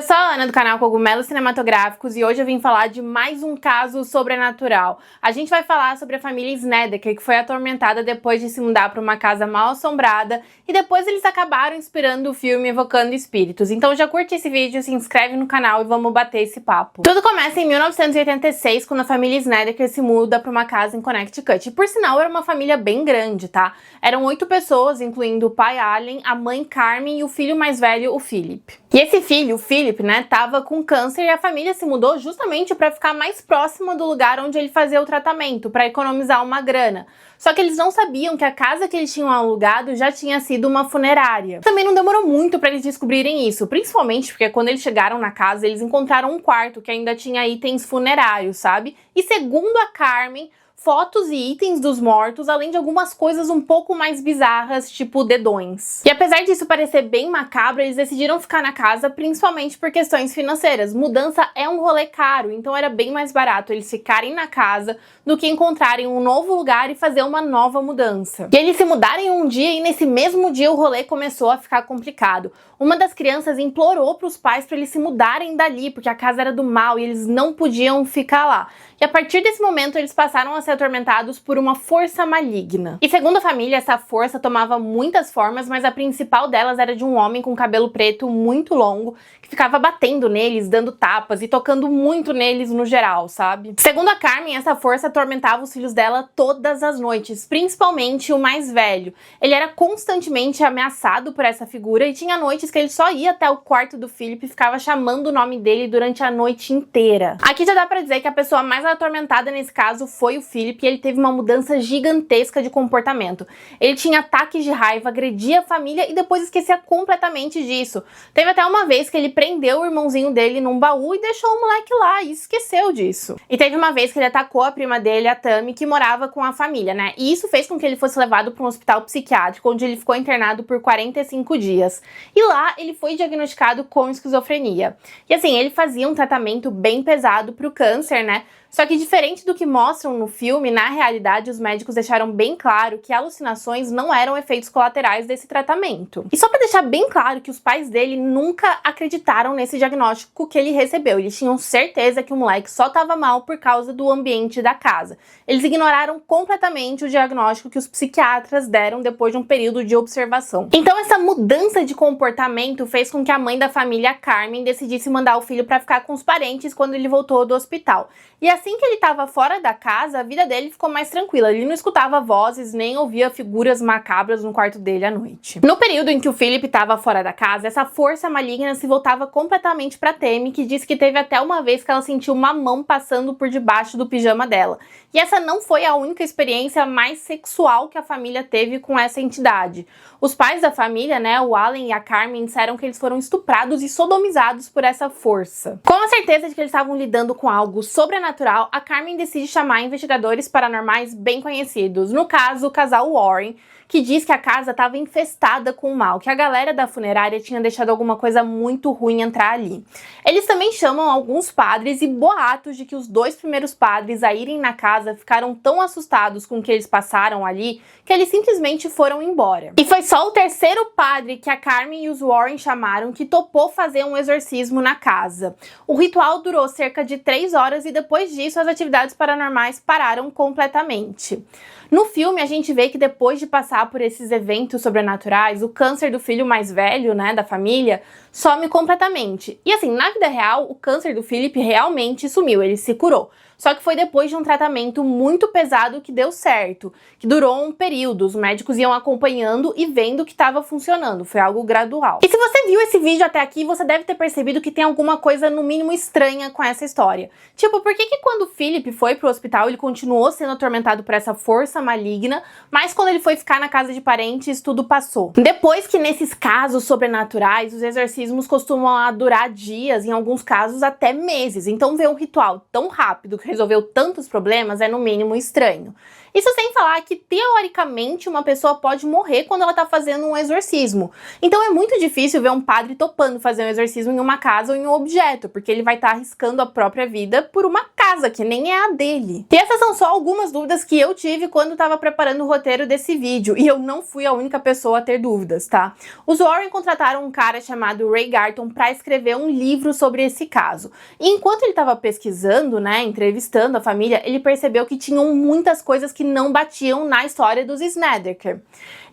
Eu sou a Ana do canal Cogumelos Cinematográficos e hoje eu vim falar de mais um caso sobrenatural. A gente vai falar sobre a família Snedeker, que foi atormentada depois de se mudar para uma casa mal assombrada e depois eles acabaram inspirando o filme Evocando Espíritos. Então já curte esse vídeo, se inscreve no canal e vamos bater esse papo. Tudo começa em 1986, quando a família Snedeker se muda para uma casa em Connecticut. E por sinal, era uma família bem grande, tá? Eram 8 pessoas, incluindo o pai Allen, a mãe Carmen e o filho mais velho, o Philip. E esse filho, o Philip, né, tava com câncer e a família se mudou justamente para ficar mais próxima do lugar onde ele fazia o tratamento, para economizar uma grana. Só que eles não sabiam que a casa que eles tinham alugado já tinha sido uma funerária. Também não demorou muito para eles descobrirem isso, principalmente porque quando eles chegaram na casa, eles encontraram um quarto que ainda tinha itens funerários, sabe? E segundo a Carmen, fotos e itens dos mortos, além de algumas coisas um pouco mais bizarras, tipo dedões. E apesar disso parecer bem macabro, eles decidiram ficar na casa principalmente por questões financeiras. Mudança é um rolê caro, então era bem mais barato eles ficarem na casa do que encontrarem um novo lugar e fazer uma nova mudança. E eles se mudarem um dia e nesse mesmo dia o rolê começou a ficar complicado. Uma das crianças implorou para os pais para eles se mudarem dali, porque a casa era do mal e eles não podiam ficar lá. E a partir desse momento eles passaram a ser atormentados por uma força maligna. E segundo a família, essa força tomava muitas formas, mas a principal delas era de um homem com cabelo preto muito longo, que ficava batendo neles, dando tapas e tocando muito neles no geral, sabe? Segundo a Carmen, essa força atormentava os filhos dela todas as noites, principalmente o mais velho. Ele era constantemente ameaçado por essa figura e tinha noites que ele só ia até o quarto do Philip e ficava chamando o nome dele durante a noite inteira. Aqui já dá pra dizer que a pessoa mais atormentada nesse caso foi o Philip e ele teve uma mudança gigantesca de comportamento. Ele tinha ataques de raiva, agredia a família e depois esquecia completamente disso. Teve até uma vez que ele prendeu o irmãozinho dele num baú e deixou o moleque lá e esqueceu disso. E teve uma vez que ele atacou a prima dele, a Tammy, que morava com a família, né? E isso fez com que ele fosse levado para um hospital psiquiátrico, onde ele ficou internado por 45 dias. E lá ele foi diagnosticado com esquizofrenia. E assim, ele fazia um tratamento bem pesado pro câncer, né? Só que diferente do que mostram no filme, na realidade os médicos deixaram bem claro que alucinações não eram efeitos colaterais desse tratamento. E só pra deixar bem claro que os pais dele nunca acreditaram nesse diagnóstico que ele recebeu. Eles tinham certeza que o moleque só tava mal por causa do ambiente da casa. Eles ignoraram completamente o diagnóstico que os psiquiatras deram depois de um período de observação. Então essa mudança de comportamento fez com que a mãe da família, Carmen, decidisse mandar o filho pra ficar com os parentes quando ele voltou do hospital. E assim que ele estava fora da casa, a vida dele ficou mais tranquila. Ele não escutava vozes, nem ouvia figuras macabras no quarto dele à noite. No período em que o Philip estava fora da casa, essa força maligna se voltava completamente para Tammy, que disse que teve até uma vez que ela sentiu uma mão passando por debaixo do pijama dela. E essa não foi a única experiência mais sexual que a família teve com essa entidade. Os pais da família, né, o Allen e a Carmen, disseram que eles foram estuprados e sodomizados por essa força. Com a certeza de que eles estavam lidando com algo sobrenatural, a Carmen decide chamar investigadores paranormais bem conhecidos. No caso, o casal Warren, que diz que a casa estava infestada com o mal, que a galera da funerária tinha deixado alguma coisa muito ruim entrar ali. Eles também chamam alguns padres e boatos de que os 2 primeiros padres a irem na casa ficaram tão assustados com o que eles passaram ali, que eles simplesmente foram embora. E foi só o 3º padre que a Carmen e os Warren chamaram que topou fazer um exorcismo na casa. O ritual durou cerca de 3 horas e depois disso as atividades paranormais pararam completamente. No filme, a gente vê que depois de passar por esses eventos sobrenaturais, o câncer do filho mais velho, né, da família, some completamente. E assim, na vida real, o câncer do Philip realmente sumiu, ele se curou. Só que foi depois de um tratamento muito pesado que deu certo, que durou um período, os médicos iam acompanhando e vendo que estava funcionando, foi algo gradual. E se você viu esse vídeo até aqui, você deve ter percebido que tem alguma coisa no mínimo estranha com essa história. Tipo, por que quando o Philip foi pro hospital, ele continuou sendo atormentado por essa força maligna, mas quando ele foi ficar na casa de parentes, tudo passou? Depois que nesses casos sobrenaturais, os exorcismos costumam durar dias, em alguns casos até meses, então ver um ritual tão rápido que resolveu tantos problemas é no mínimo estranho. Isso sem falar que, teoricamente, uma pessoa pode morrer quando ela tá fazendo um exorcismo. Então é muito difícil ver um padre topando fazer um exorcismo em uma casa ou em um objeto, porque ele vai estar arriscando a própria vida por uma casa. casa, que nem é a dele. E essas são só algumas dúvidas que eu tive quando estava preparando o roteiro desse vídeo, e eu não fui a única pessoa a ter dúvidas, tá? Os Warren contrataram um cara chamado Ray Garton para escrever um livro sobre esse caso. E enquanto ele estava pesquisando, né, entrevistando a família, ele percebeu que tinham muitas coisas que não batiam na história dos Snedeker.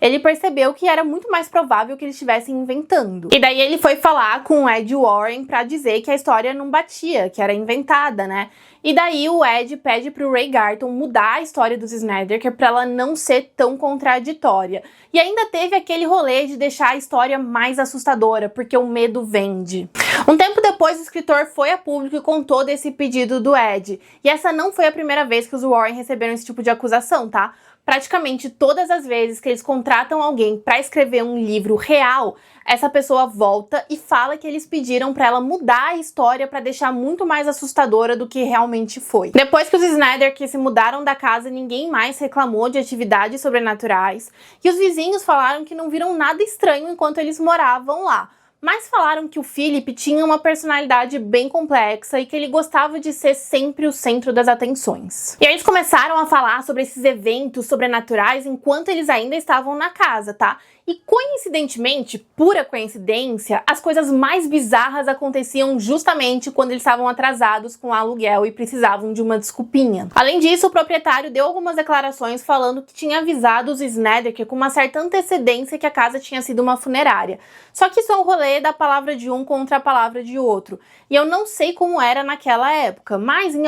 Ele percebeu que era muito mais provável que eles estivessem inventando. E daí ele foi falar com o Ed Warren para dizer que a história não batia, que era inventada, né? E daí o Ed pede pro Ray Garton mudar a história dos Snedeker para ela não ser tão contraditória. E ainda teve aquele rolê de deixar a história mais assustadora, porque o medo vende. Um tempo depois, o escritor foi a público e contou desse pedido do Ed. E essa não foi a primeira vez que os Warren receberam esse tipo de acusação, tá? Praticamente todas as vezes que eles contratam alguém para escrever um livro real, essa pessoa volta e fala que eles pediram para ela mudar a história para deixar muito mais assustadora do que realmente foi. Depois que os Snedeker se mudaram da casa, ninguém mais reclamou de atividades sobrenaturais e os vizinhos falaram que não viram nada estranho enquanto eles moravam lá. Mas falaram que o Philip tinha uma personalidade bem complexa e que ele gostava de ser sempre o centro das atenções. E aí eles começaram a falar sobre esses eventos sobrenaturais enquanto eles ainda estavam na casa, tá? E coincidentemente, pura coincidência, as coisas mais bizarras aconteciam justamente quando eles estavam atrasados com o aluguel e precisavam de uma desculpinha. Além disso, o proprietário deu algumas declarações falando que tinha avisado os Snedeker com uma certa antecedência que a casa tinha sido uma funerária. Só que isso é um rolê da palavra de um contra a palavra de outro. E eu não sei como era naquela época, mas em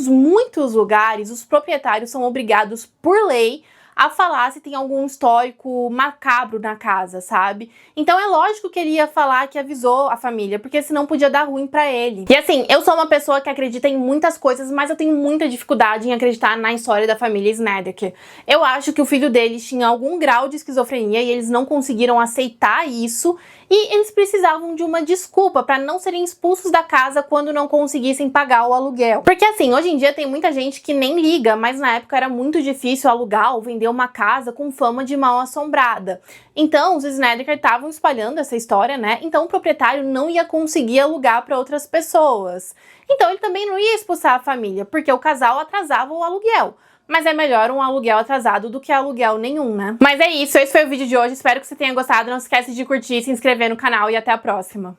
muitos lugares, os proprietários são obrigados por lei a falar se tem algum histórico macabro na casa, sabe? Então é lógico que ele ia falar que avisou a família, porque senão podia dar ruim pra ele. E assim, eu sou uma pessoa que acredita em muitas coisas, mas eu tenho muita dificuldade em acreditar na história da família Snedeker. Eu acho que o filho deles tinha algum grau de esquizofrenia e eles não conseguiram aceitar isso, e eles precisavam de uma desculpa pra não serem expulsos da casa quando não conseguissem pagar o aluguel. Porque assim, hoje em dia tem muita gente que nem liga, mas na época era muito difícil alugar ou vender uma casa com fama de mal assombrada. Então, os Snedeker estavam espalhando essa história, né? Então o proprietário não ia conseguir alugar para outras pessoas. Então ele também não ia expulsar a família, porque o casal atrasava o aluguel. Mas é melhor um aluguel atrasado do que aluguel nenhum, né? Mas é isso, esse foi o vídeo de hoje, espero que você tenha gostado. Não se esquece de curtir, se inscrever no canal e até a próxima.